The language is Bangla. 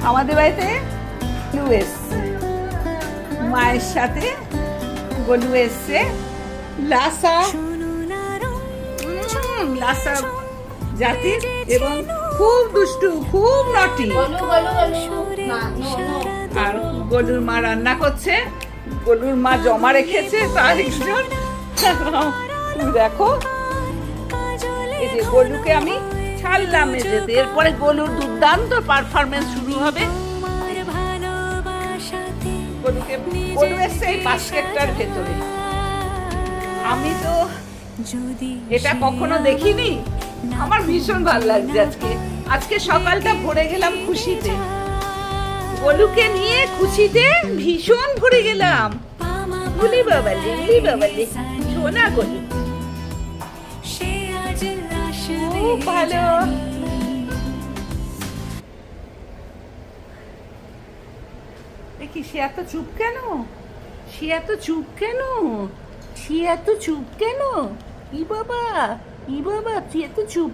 আমাদের বাড়িতে গলু এসছে, মায়ের সাথে গলু এসছে। লাসা লাসা জাতির এবং খুব দুষ্টু, খুব নটি। আর গলুর মা রান্না করছে, গলুর মা জমা রেখেছে তার একজন। দেখো এই যে গলুকে আমি ছাড়লাম মেঝেতে, এরপরে গলুর দুর্দান্ত পারফরমেন্স শুরু হবে। গলুকে গলু এসছে এই বাস্কেটটার ভেতরে। আমি তো এটা কখনো দেখিনি, আমার ভীষণ ভালো লাগছে আজকে। আজকে সকালটা ভরে গেলাম খুশিতে, গলুকে নিয়ে খুশিতে ভীষণ ভরে গেলাম। গুলি বাবালি, গুলি বাবালি, সোনা গলু খুব ভালো। দেখি সে এত চুপ কেন, সে এত চুপ কেন, সে এত চুপ কেন? ই বাবা, ই বাবা, তুই এত চুপ